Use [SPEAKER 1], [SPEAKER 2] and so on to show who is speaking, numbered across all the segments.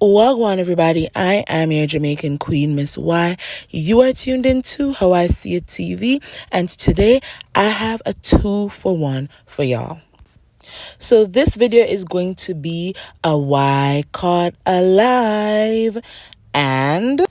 [SPEAKER 1] Wagwan, everybody. I am your Jamaican queen, Miss Y. You are tuned into How I See It TV, and today I have a 2-for-1 for y'all. So this video is going to be a Y Caught Alive and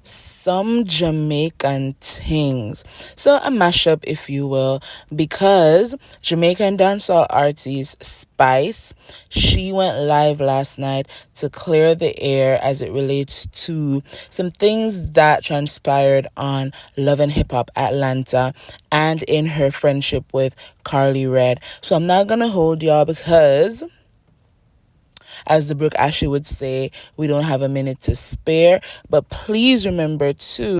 [SPEAKER 1] some Jamaican things. So a mashup, if you will, because Jamaican dancehall artist Spice, she went live last night to clear the air as it relates to some things that transpired on Love and Hip Hop Atlanta and in her friendship with Karlie Redd. So I'm not gonna hold y'all because, as the Brook Ashley would say, we don't have a minute to spare. But please remember to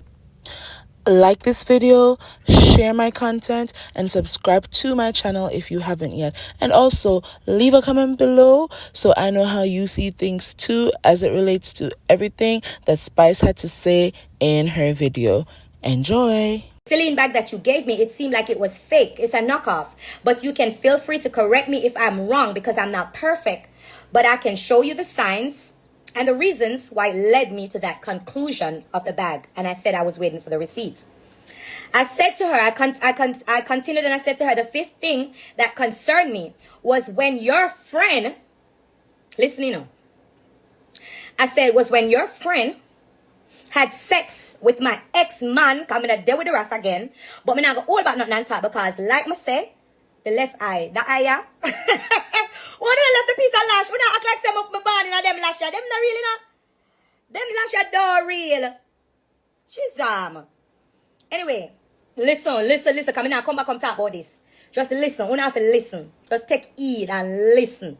[SPEAKER 1] like this video, share my content, and subscribe to my channel if you haven't yet. And also leave a comment below so I know how you see things too as it relates to everything that Spice had to say in her video. Enjoy!
[SPEAKER 2] Filling bag that you gave me, it seemed like it was fake. It's a knockoff. But you can feel free to correct me if I'm wrong because I'm not perfect. But I can show you the signs and the reasons why it led me to that conclusion of the bag. And I said I was waiting for the receipts. I said to her, I continued and I said to her, the fifth thing that concerned me was when your friend, listen, you know, I said was when your friend had sex with my ex-man, coming a day with the rest again, but me not go all about nothing on top because, like me say, the left eye, the eye, yeah. Why do I left the piece of lash? We not act like them up my body and them lash, them not really not. Them lash don't real. Shizam. Anyway, listen. Come now, come back, come talk about this. Just listen. We don't have to listen. Just take heed and listen.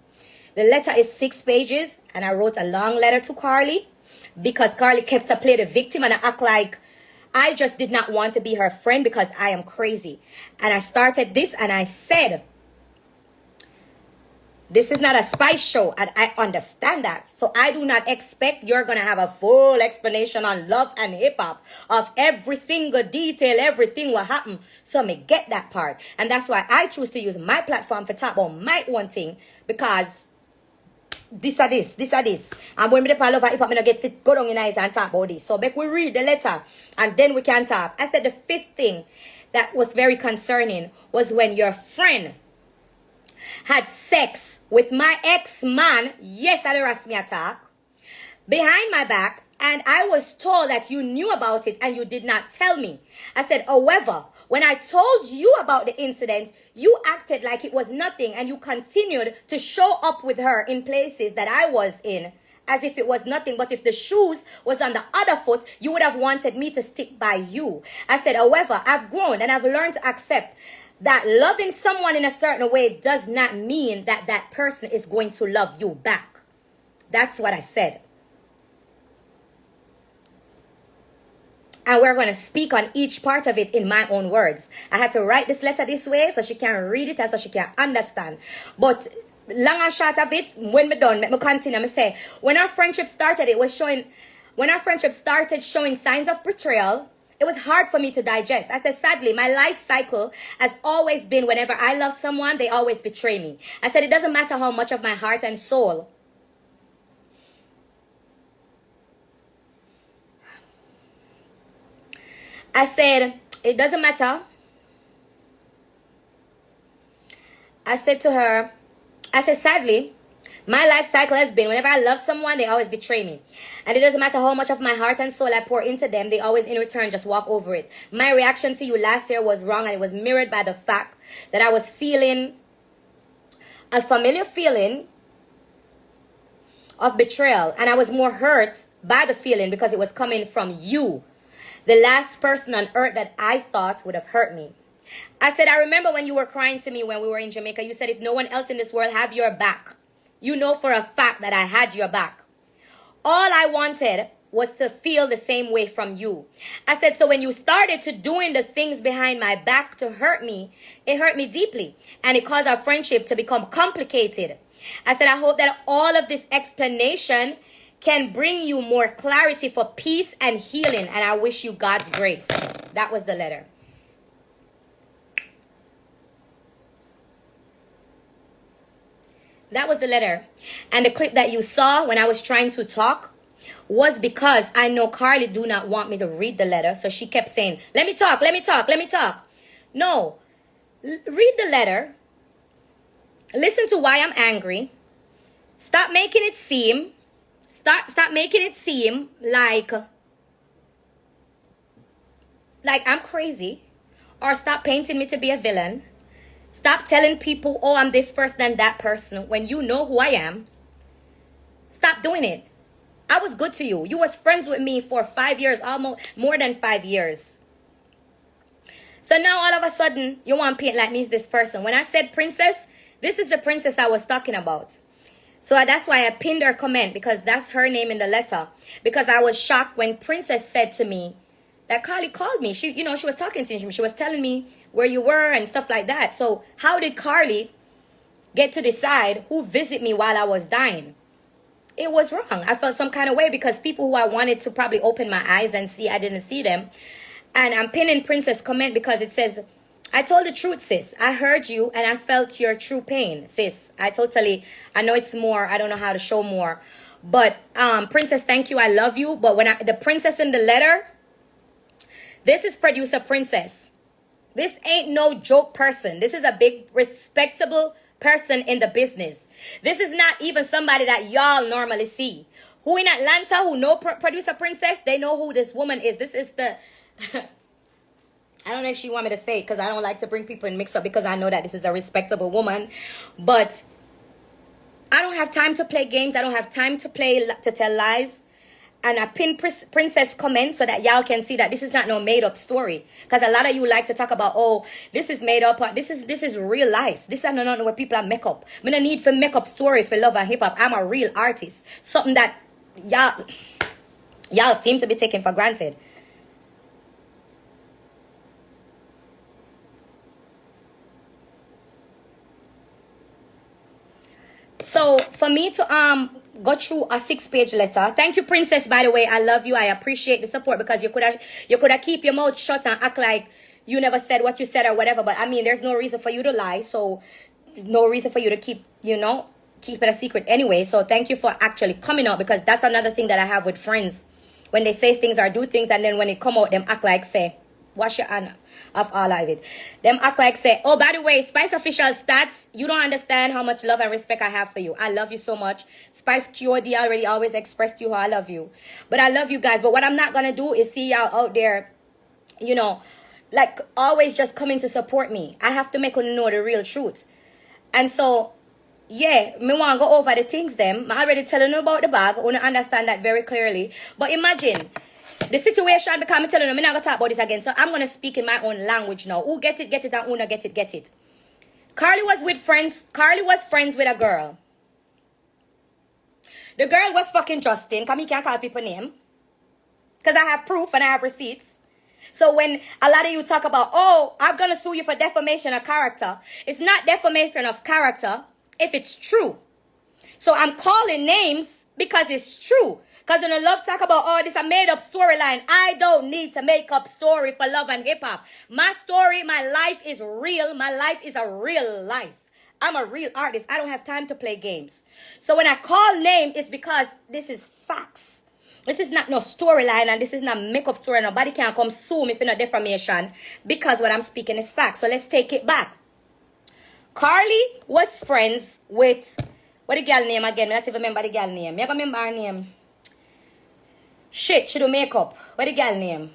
[SPEAKER 2] The letter is 6 pages, and I wrote a long letter to Karlie because Karlie kept to play the victim and I act like I just did not want to be her friend because I am crazy. And I started this and I said, this is not a Spice show, and I understand that. So I do not expect you're going to have a full explanation on Love and Hip Hop of every single detail, everything what happened. So me get that part. And that's why I choose to use my platform for talk about my one thing, because this or this. And when me the Love and Hip Hop, me not get fit, go down in eyes and talk about this. So make we read the letter and then we can talk. I said the fifth thing that was very concerning was when your friend had sex with my ex-man, yes, that harassed me attack, behind my back, and I was told that you knew about it and you did not tell me. I said, however, when I told you about the incident, you acted like it was nothing and you continued to show up with her in places that I was in as if it was nothing. But if the shoes was on the other foot, you would have wanted me to stick by you. I said, however, I've grown and I've learned to accept that loving someone in a certain way does not mean that that person is going to love you back. That's what I said. And we're going to speak on each part of it in my own words. I had to write this letter this way so she can read it and so she can understand. But long and short of it, when we're done, let me continue. I say, when our friendship started, showing signs of betrayal, it was hard for me to digest. I said, sadly, my life cycle has always been whenever I love someone, they always betray me. I said, it doesn't matter how much of my heart and soul I said, it doesn't matter. I said to her, sadly, my life cycle has been whenever I love someone, they always betray me. And it doesn't matter how much of my heart and soul I pour into them, they always in return just walk over it. My reaction to you last year was wrong, and it was mirrored by the fact that I was feeling a familiar feeling of betrayal. And I was more hurt by the feeling because it was coming from you, the last person on earth that I thought would have hurt me. I said, I remember when you were crying to me when we were in Jamaica. You said, if no one else in this world have your back, you know for a fact that I had your back. All I wanted was to feel the same way from you. I said, so when you started to doing the things behind my back to hurt me, it hurt me deeply. And it caused our friendship to become complicated. I said, I hope that all of this explanation can bring you more clarity for peace and healing. And I wish you God's grace. That was the letter. That was the letter. And the clip that you saw when I was trying to talk was because I know Karlie do not want me to read the letter. So she kept saying, let me talk, let me talk, let me talk. No, read the letter. Listen to why I'm angry. Stop making it seem, stop making it seem like I'm crazy. Or stop painting me to be a villain. Stop telling people, oh, I'm this person and that person when you know who I am. Stop doing it. I was good to you. You was friends with me for 5 years, almost more than 5 years. So now all of a sudden, you want to paint like me's this person. When I said princess, this is the princess I was talking about. So that's why I pinned her comment, because that's her name in the letter. Because I was shocked when Princess said to me that Karlie called me. She was talking to me. She was telling me where you were and stuff like that. So how did Karlie get to decide who visited me while I was dying? It was wrong. I felt some kind of way because people who I wanted to probably open my eyes and see, I didn't see them. And I'm pinning Princess comment because it says, I told the truth, sis. I heard you and I felt your true pain, sis. I know it's more. I don't know how to show more. But Princess, thank you. I love you. But when the princess in the letter, this is producer Princess. This ain't no joke person. This is a big, respectable person in the business. This is not even somebody that y'all normally see. Who in Atlanta who know producer Princess, they know who this woman is. This is the... I don't know if she want me to say it because I don't like to bring people in mix up because I know that this is a respectable woman. But I don't have time to play games. I don't have time to tell lies. And I pin Princess comment so that y'all can see that this is not no made up story. Because a lot of you like to talk about, oh, this is made up. This is real life. This is not where people are make up. I don't need for make up story for love and hip hop. I'm a real artist. Something that y'all seem to be taking for granted. So for me to go through a 6-page letter. Thank you, Princess, by the way. I love you. I appreciate the support because you could have keep your mouth shut and act like you never said what you said or whatever. But I mean, there's no reason for you to lie. So no reason for you to keep it a secret anyway. So thank you for actually coming out, because that's another thing that I have with friends. When they say things or do things and then when it come out, them act like say, wash your hand of all of it. Them act like say, oh, by the way, Spice Official Stats, you don't understand how much love and respect I have for you. I love you so much. Spice QOD already always expressed to you how I love you. But I love you guys. But what I'm not going to do is see y'all out there, like always just coming to support me. I have to make you know the real truth. And so, yeah, me want to go over the things them. I already telling you about the bag. I want to understand that very clearly. But imagine the situation, because I'm telling you, I'm not going to talk about this again. So I'm going to speak in my own language now. Who get it, and who not get it. Karlie was friends with a girl. The girl was fucking Justin, because me can't call people name. Because I have proof and I have receipts. So when a lot of you talk about, oh, I'm going to sue you for defamation of character, it's not defamation of character if it's true. So I'm calling names because it's true. Because when I love talk about, oh, this is a made-up storyline, I don't need to make up story for love and hip-hop. My story, my life is real. My life is a real life. I'm a real artist. I don't have time to play games. So when I call name, it's because this is facts. This is not no storyline and this is not make-up story. Nobody can come sue me for no defamation because what I'm speaking is facts. So let's take it back. Karlie was friends with, what the girl name again? I don't even remember the girl name. I remember her name. Shit, she do makeup. What the girl name?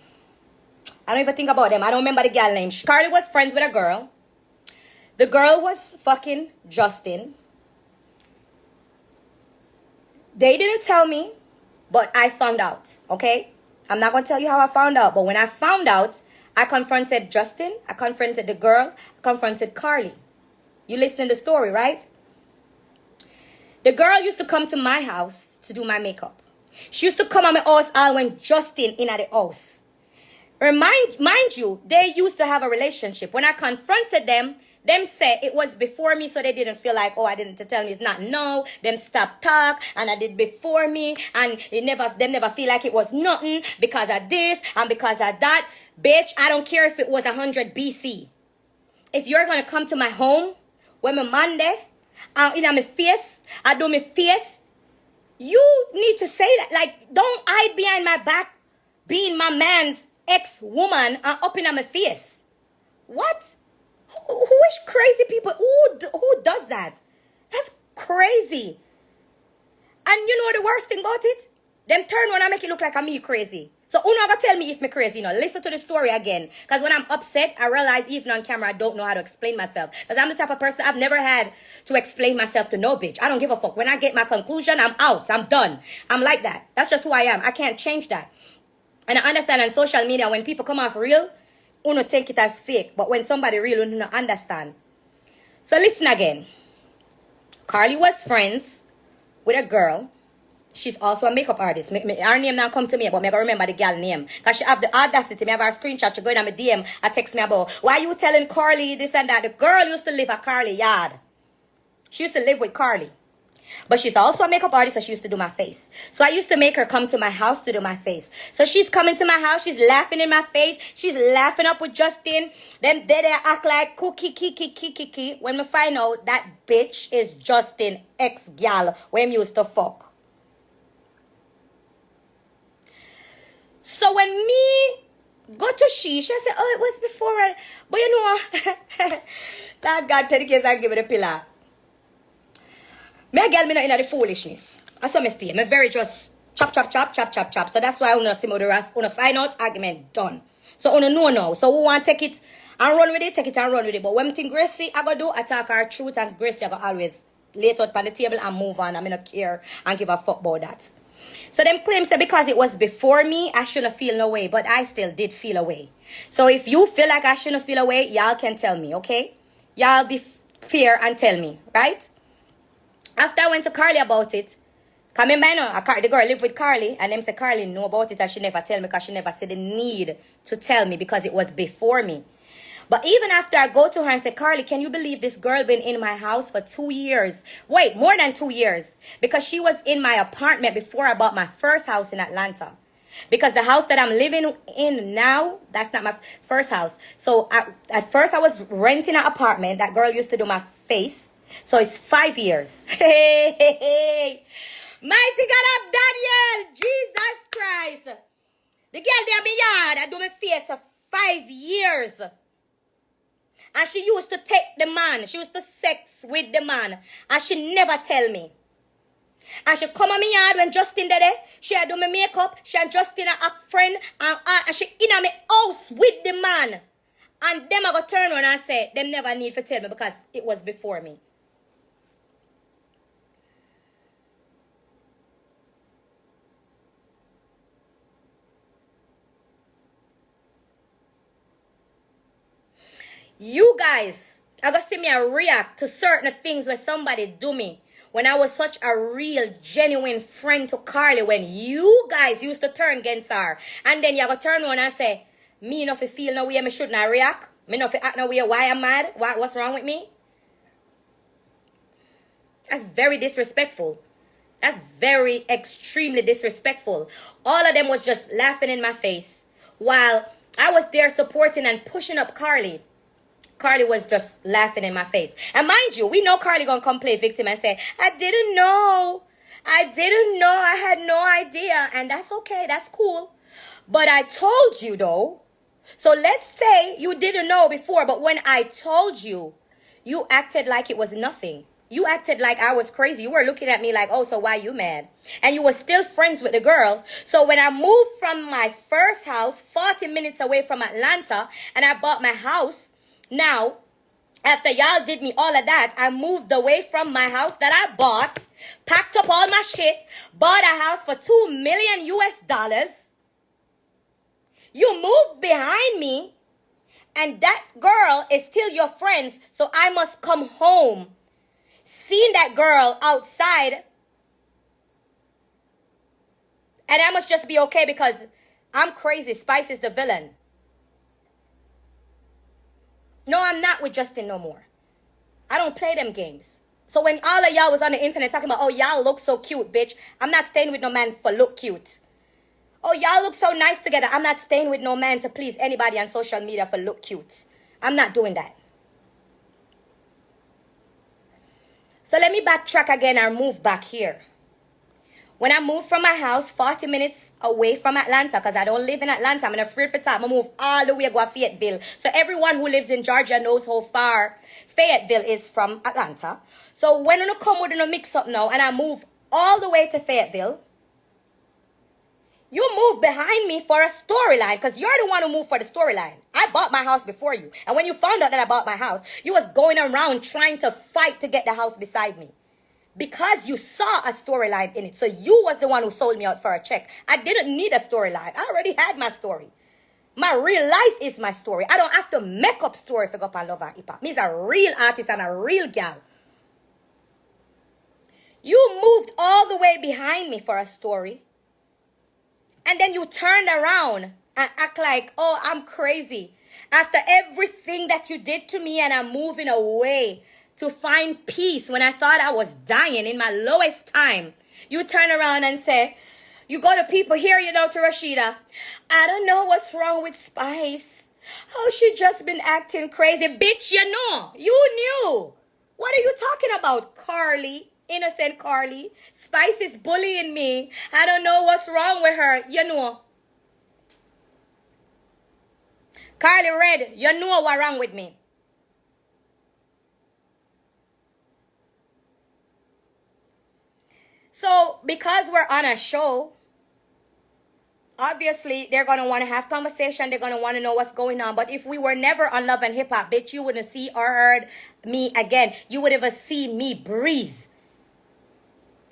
[SPEAKER 2] I don't even think about them. I don't remember the girl name. Karlie was friends with a girl. The girl was fucking Justin. They didn't tell me, but I found out, okay? I'm not going to tell you how I found out, but when I found out, I confronted Justin, I confronted the girl, I confronted Karlie. You listening to the story, right? The girl used to come to my house to do my makeup. She used to come at my house all when Justin in at the house. Mind you, they used to have a relationship. When I confronted them say it was before me, so they didn't feel like, oh, I didn't to tell me it's not no. Them stop talk, and I did before me, and them never feel like it was nothing because of this and because of that. Bitch, I don't care if it was 100 BC. If you're gonna come to my home when my Monday, in my face, I do my face. You need to say that. Like, don't hide behind my back being my man's ex-woman and up in my face. What? Who is crazy people? Who does that? That's crazy. And you know the worst thing about it? Them turn when I make it look like I'm me crazy. So who not gonna tell me if me crazy, you know? Listen to the story again. Because when I'm upset, I realize even on camera, I don't know how to explain myself. Because I'm the type of person, I've never had to explain myself to no bitch. I don't give a fuck. When I get my conclusion, I'm out. I'm done. I'm like that. That's just who I am. I can't change that. And I understand on social media, when people come off real, you don't take it as fake. But when somebody real, you don't understand. So listen again. Karlie was friends with a girl. She's also a makeup artist. Her name now come to me, but I gotta remember the girl name. Because she have the audacity. Me have her screenshot. She go in on my DM. I text me about, why you telling Karlie this and that? The girl used to live at Karlie yard. She used to live with Karlie. But she's also a makeup artist, so she used to do my face. So I used to make her come to my house to do my face. So she's coming to my house. She's laughing in my face. She's laughing up with Justin. Then they act like cookie, kiki. When we find out that bitch is Justin ex-gal when we used to fuck. So when me go to she said, oh, it was before. But you know, that God tell the kids I give it a pillar. Me a girl, me not in the foolishness. I saw me stay. Me very just chop. So that's why I want to see me the rest. I want to find out, argument done. So I want to know now. So we want to take it and run with it, take it and run with it. But when thing Gracie I go do, I talk her truth, and Gracie I go always lay it out on the table and move on. I mean, not care and give a fuck about that. So them claims that because it was before me, I shouldn't feel no way. But I still did feel a way. So if you feel like I shouldn't feel a way, y'all can tell me, okay? Y'all be fair and tell me, right? After I went to Karlie about it, come in by now, the girl lived with Karlie, and them say Karlie know about it and she never tell me because she never said the need to tell me because it was before me. But even after I go to her and say, Karlie, can you believe this girl been in my house for 2 years? Wait, more than 2 years. Because she was in my apartment before I bought my first house in Atlanta. Because the house that I'm living in now, that's not my first house. So at first I was renting an apartment. That girl used to do my face. So it's 5 years. Hey. Mighty God of Daniel. Jesus Christ. The girl there in my yard, I do my face for 5 years. And she used to take the man. She used to sex with the man. And she never tell me. And she come on me yard when Justin there. She do my makeup. She and Justin a friend. And she in my house with the man. And them I go turn around and say, them never need to tell me because it was before me. You guys, I got to see me react to certain things where somebody do me. When I was such a real, genuine friend to Karlie, when you guys used to turn against her. And then you got to turn around and say, me not feel no way, me shouldn't I react. Me not act no way, why I'm mad? What's wrong with me? That's very disrespectful. That's very extremely disrespectful. All of them was just laughing in my face. While I was there supporting and pushing up Karlie. Karlie was just laughing in my face. And mind you, we know Karlie gonna come play victim and say, I didn't know. I had no idea. And that's okay, that's cool. But I told you though. So let's say you didn't know before, but when I told you, you acted like it was nothing. You acted like I was crazy. You were looking at me like, oh, so why you mad? And you were still friends with the girl. So when I moved from my first house, 40 minutes away from Atlanta, and I bought my house, now, after y'all did me all of that, I moved away from my house that I bought, packed up all my shit, bought a house for $2 million US. You moved behind me, and that girl is still your friends, so I must come home. Seeing that girl outside, and I must just be okay because I'm crazy. Spice is the villain. No, I'm not with Justin no more. I don't play them games. So when all of y'all was on the internet talking about, oh, y'all look so cute, bitch. I'm not staying with no man for look cute. Oh, y'all look so nice together. I'm not staying with no man to please anybody on social media for look cute. I'm not doing that. So let me backtrack again and move back here. When I moved from my house 40 minutes away from Atlanta, because I don't live in Atlanta, I'm afraid for time. I moved all the way to Fayetteville. So everyone who lives in Georgia knows how far Fayetteville is from Atlanta. So when I come with a mix up now and I move all the way to Fayetteville, you move behind me for a storyline because you're the one who moved for the storyline. I bought my house before you. And when you found out that I bought my house, you was going around trying to fight to get the house beside me. Because you saw a storyline in it. So you was the one who sold me out for a check. I didn't need a storyline. I already had my story. My real life is my story. I don't have to make up story for go up and love and hip hop. Me's a real artist and a real gal. You moved all the way behind me for a story. And then you turned around and act like, oh, I'm crazy. After everything that you did to me and I'm moving away to find peace when I thought I was dying in my lowest time, you turn around and say, you go to people here, you know, to Rashida, I don't know what's wrong with Spice. Oh, she just been acting crazy. Bitch, you know. You knew. What are you talking about, Karlie? Innocent Karlie. Spice is bullying me. I don't know what's wrong with her. You know. Karlie Redd, you know what's wrong with me. So, because we're on a show, obviously, they're going to want to have conversation. They're going to want to know what's going on. But if we were never on Love and Hip Hop, bitch, you wouldn't see or heard me again. You would never see me breathe.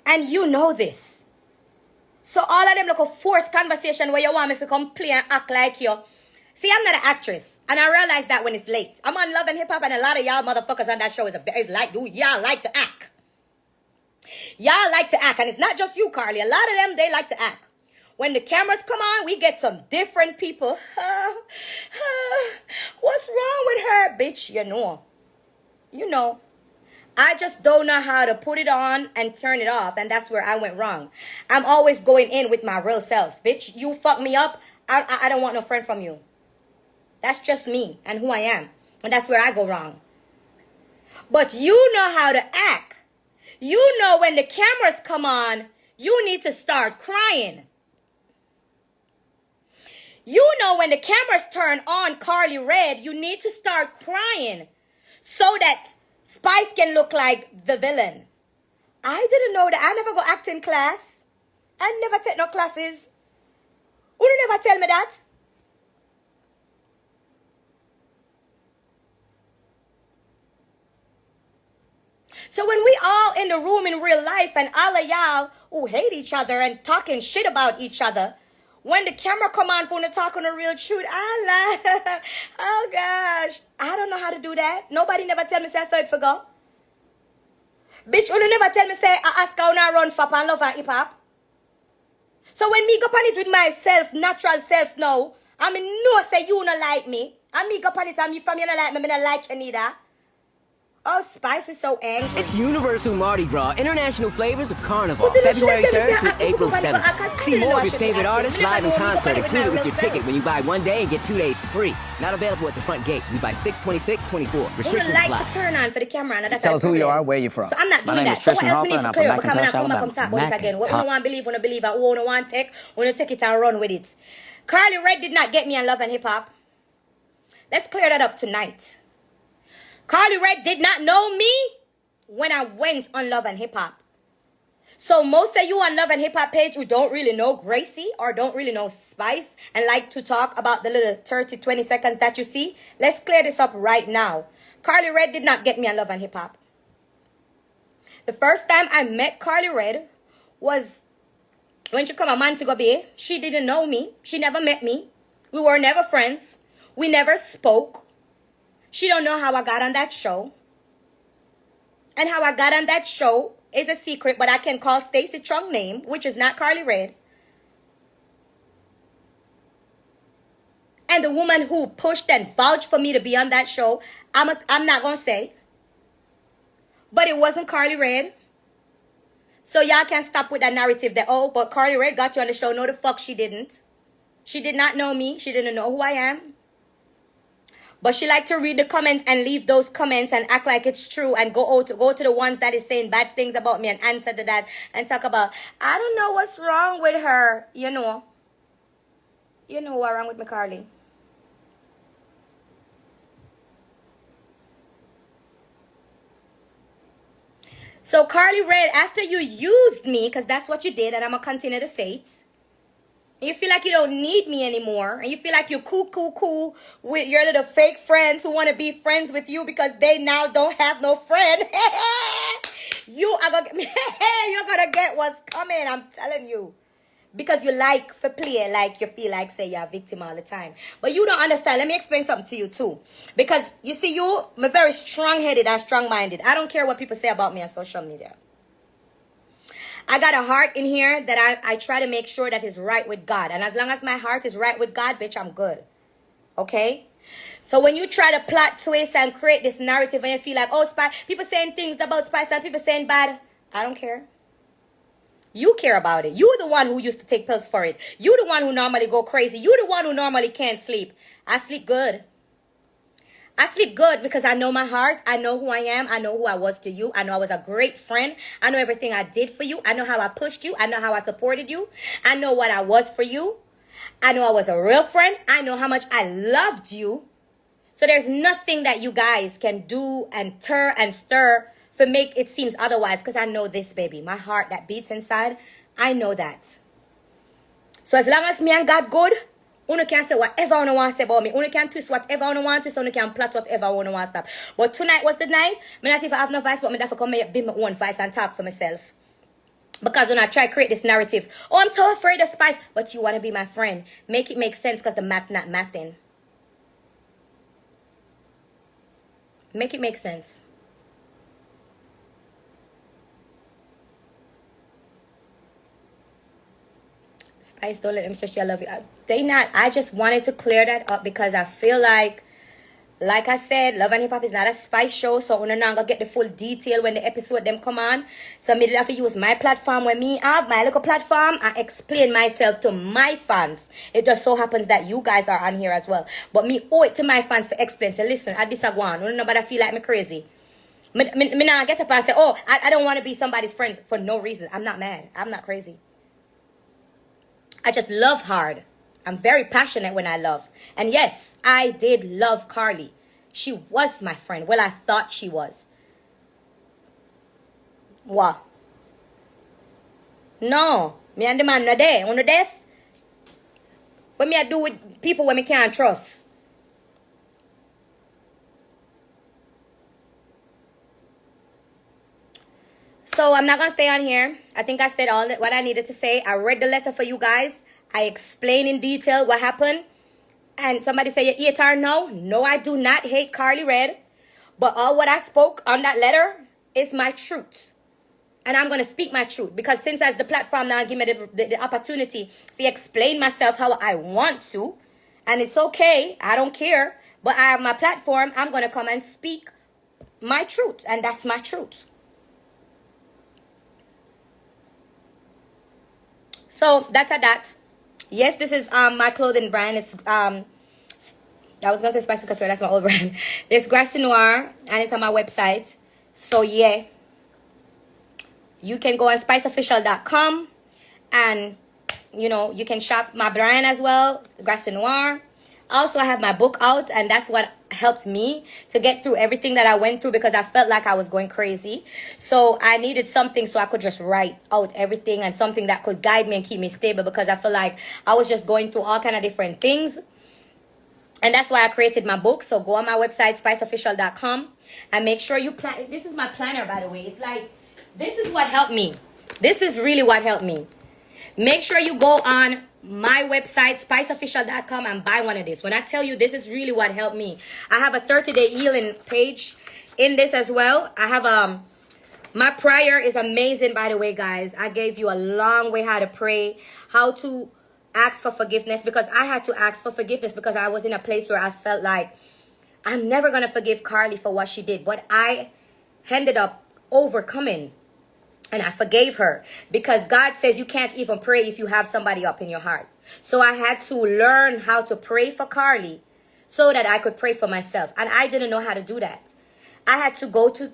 [SPEAKER 2] And you know this. So all of them look a forced conversation where you want me to come play and act like you. See, I'm not an actress. And I realize that when it's late. I'm on Love and Hip Hop and a lot of y'all motherfuckers on that show is like, y'all like to act. Y'all like to act. And it's not just you, Karlie. A lot of them, they like to act. When the cameras come on, we get some different people. What's wrong with her? Bitch, you know. You know. I just don't know how to put it on and turn it off. And that's where I went wrong. I'm always going in with my real self. Bitch, you fuck me up. I don't want no friend from you. That's just me and who I am. And that's where I go wrong. But you know how to act. You know when the cameras come on, you need to start crying. You know when the cameras turn on, Karlie Redd, you need to start crying so that Spice can look like the villain. I didn't know that. I never go acting class. I never take no classes. You never tell me that. So when we all in the room in real life and all of y'all who hate each other and talking shit about each other, when the camera come on for the talking the real truth, I lie. Oh gosh, I don't know how to do that. Nobody never tell me say I saw it for go. Bitch, you never tell me say I ask how I run for and love and hip hop. So when me go on it with myself, natural self now, I mean no say you not like me. And me go on it and me from you not like me not like you neither. Oh, Spice is so angry.
[SPEAKER 3] It's Universal Mardi Gras, international flavors of Carnival, February 3rd through April 7th. See more of your favorite artists live in concert included with your ticket when you buy 1 day and get 2 days free. Not available at the front gate. We buy 6/26/24. Restrictions
[SPEAKER 2] like
[SPEAKER 3] apply.
[SPEAKER 2] To turn on for the camera. And
[SPEAKER 4] Tell us who you are, where you from.
[SPEAKER 2] So I'm not doing that. So what else we need to clear up? Because I'm not come talk about this again. What we don't want to believe, and what we don't want to take, we don't take it and run with it. Karlie Redd did not get me on Love and Hip Hop. Let's clear that up tonight. Karlie Redd did not know me when I went on Love and Hip Hop. So most of you on Love and Hip Hop page who don't really know Gracie or don't really know Spice and like to talk about the little 30, 20 seconds that you see, let's clear this up right now. Karlie Redd did not get me on Love and Hip Hop. The first time I met Karlie Redd was when she come a Montego Bay. She didn't know me. She never met me. We were never friends. We never spoke. She don't know how I got on that show. And how I got on that show is a secret, but I can call Stacey Trunk name, which is not Karlie Redd. And the woman who pushed and vouched for me to be on that show, I'm not going to say. But it wasn't Karlie Redd. So y'all can stop with that narrative that, oh, but Karlie Redd got you on the show. No, the fuck she didn't. She did not know me. She didn't know who I am. But she like to read the comments and leave those comments and act like it's true and go to the ones that is saying bad things about me and answer to that and talk about, I don't know what's wrong with her. You know what's wrong with me, Karlie. So Karlie Redd, after you used me, because that's what you did, and I'm going to continue to say it, and you feel like you don't need me anymore, and you feel like you're cool with your little fake friends who want to be friends with you because they now don't have no friend. You're gonna get what's coming, I'm telling you. Because you like for play, like you feel like say you're a victim all the time. But you don't understand. Let me explain something to you too. Because you see, I'm very strong-headed and strong-minded. I don't care what people say about me on social media. I got a heart in here that I try to make sure that is right with God. And as long as my heart is right with God, bitch, I'm good. Okay? So when you try to plot, twist, and create this narrative and you feel like, oh, people saying things about Spice and people saying bad, I don't care. You care about it. You're the one who used to take pills for it. You're the one who normally go crazy. You're the one who normally can't sleep. I sleep good. I sleep good because I know my heart. I know who I am. I know who I was to you. I know I was a great friend. I know everything I did for you. I know how I pushed you. I know how I supported you. I know what I was for you. I know I was a real friend. I know how much I loved you. So there's nothing that you guys can do and tear and stir for make it seems otherwise, because I know this, baby. My heart that beats inside, I know that. So as long as me and God good, Uno can say whatever Uno want to say about me. Uno can twist whatever Uno want to, so Uno can plot whatever Uno want to stop. But tonight was the night. Me not even have no voice, but me have to come here, be my own voice and talk for myself. Because when I try to create this narrative, oh, I'm so afraid of Spice, but you want to be my friend. Make it make sense, because the math not mathing. Make it make sense. Spice, don't let them stress you. I love you. I just wanted to clear that up because I feel like I said, Love and Hip Hop is not a Spice show, so I'm not gonna get the full detail when the episode them come on. So I made it have to use my platform when me have my little platform and explain myself to my fans. It just so happens that you guys are on here as well. But me owe it to my fans for explain. So listen, I disagree. Nobody feel like me crazy. Me not get up and say, oh, I don't want to be somebody's friend for no reason. I'm not mad. I'm not crazy. I just love hard. I'm very passionate when I love. And yes, I did love Karlie. She was my friend. Well, I thought she was. What? No. Me and the man not there. On the death. What me I do with people when me can't trust? So I'm not going to stay on here. I think I said all what I needed to say. I read the letter for you guys. I explained in detail what happened. And somebody say, you hate her now? No, I do not hate Karlie Redd. But all what I spoke on that letter is my truth. And I'm going to speak my truth. Because since as the platform now give me the opportunity to explain myself how I want to. And it's okay. I don't care. But I have my platform. I'm going to come and speak my truth. And that's my truth. So that's a that. Yes, this is my clothing brand. It's I was gonna say Spicy Couture, that's my old brand. It's Grassy Noir and it's on my website. So yeah. You can go on spiceofficial.com and you can shop my brand as well, Grassy Noir. Also, I have my book out, and that's what helped me to get through everything that I went through because I felt like I was going crazy. So I needed something so I could just write out everything and something that could guide me and keep me stable because I feel like I was just going through all kind of different things. And that's why I created my book. So go on my website, spiceofficial.com, and make sure you plan. This is my planner, by the way. It's like, this is what helped me. This is really what helped me. Make sure you go on my website, spiceofficial.com, and buy one of these. When I tell you this is really what helped me. I have a 30-day healing page in this as well. I have my prayer is amazing, by the way, guys. I gave you a long way how to pray, how to ask for forgiveness, because I had to ask for forgiveness because I was in a place where I felt like I'm never going to forgive Karlie for what she did. But I ended up overcoming. And I forgave her because God says you can't even pray if you have somebody up in your heart. So I had to learn how to pray for Karlie so that I could pray for myself. And I didn't know how to do that. I had to go to,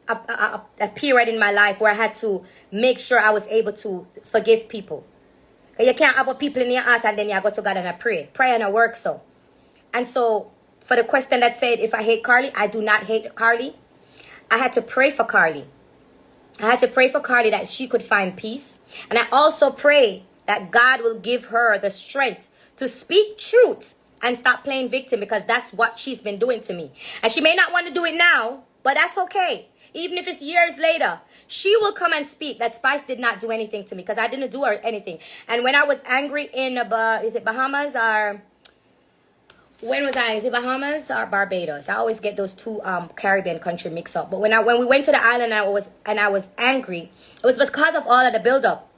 [SPEAKER 2] a period in my life where I had to make sure I was able to forgive people. You can't have people in your heart and then you go to God and I pray. Prayer and I work so. And so for the question that said, if I hate Karlie, I do not hate Karlie. I had to pray for Karlie. I had to pray for Karlie that she could find peace. And I also pray that God will give her the strength to speak truth and stop playing victim, because that's what she's been doing to me. And she may not want to do it now, but that's okay. Even if it's years later, she will come and speak that Spice did not do anything to me, because I didn't do her anything. And when I was angry in, is it Bahamas or... When was I? Is it Bahamas or Barbados? I always get those two Caribbean country mixed up. But when we went to the island and I was angry, it was because of all of the buildup.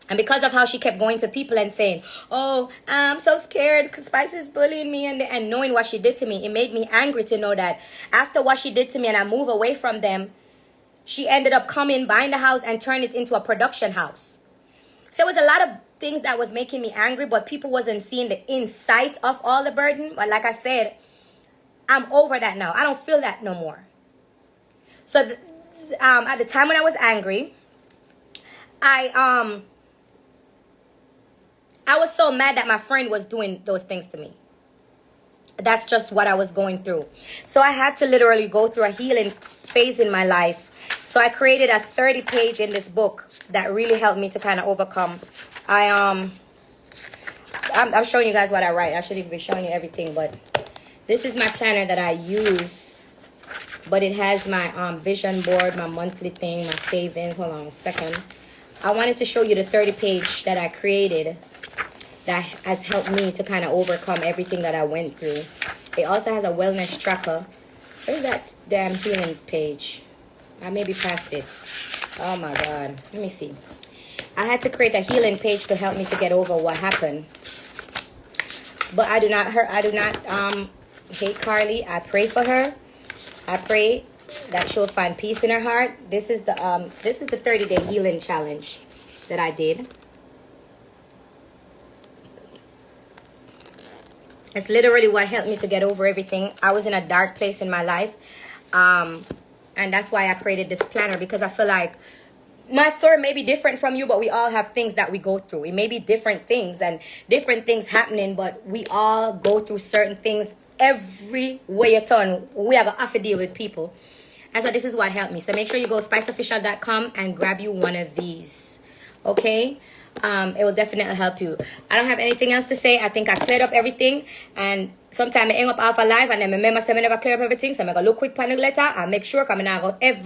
[SPEAKER 2] And because of how she kept going to people and saying, oh, I'm so scared because Spice is bullying me. And knowing what she did to me, it made me angry to know that after what she did to me and I move away from them, she ended up coming, buying the house and turning it into a production house. So it was a lot of things that was making me angry, but people wasn't seeing the insight of all the burden. But like I said, I'm over that now. I don't feel that no more. So at the time when I was angry, I was so mad that my friend was doing those things to me. That's just what I was going through. So I had to literally go through a healing phase in my life. So I created a 30-page in this book that really helped me to kind of overcome. I'm showing you guys what I write. I should even be showing you everything, but this is my planner that I use. But it has my vision board, my monthly thing, my savings. Hold on a second. I wanted to show you the 30-page that I created that has helped me to kind of overcome everything that I went through. It also has a wellness tracker. Where's that damn healing page? I maybe passed it. Oh my God. Let me see. I had to create a healing page to help me to get over what happened. But I do not hate Karlie. I pray for her. I pray that she'll find peace in her heart. This is the 30-day healing challenge that I did. It's literally what helped me to get over everything. I was in a dark place in my life. And that's why I created this planner, because I feel like my story may be different from you, but we all have things that we go through. It may be different things and different things happening, but we all go through certain things every way you turn. We have to deal with people. And so this is what helped me. So make sure you go spiceofficial.com and grab you one of these. Okay? It will definitely help you. I don't have anything else to say. I think I cleared up everything. And sometimes I end up off a live and then I remember I never clear up everything. So I'm going to look quick on the letter and make sure I'm not ever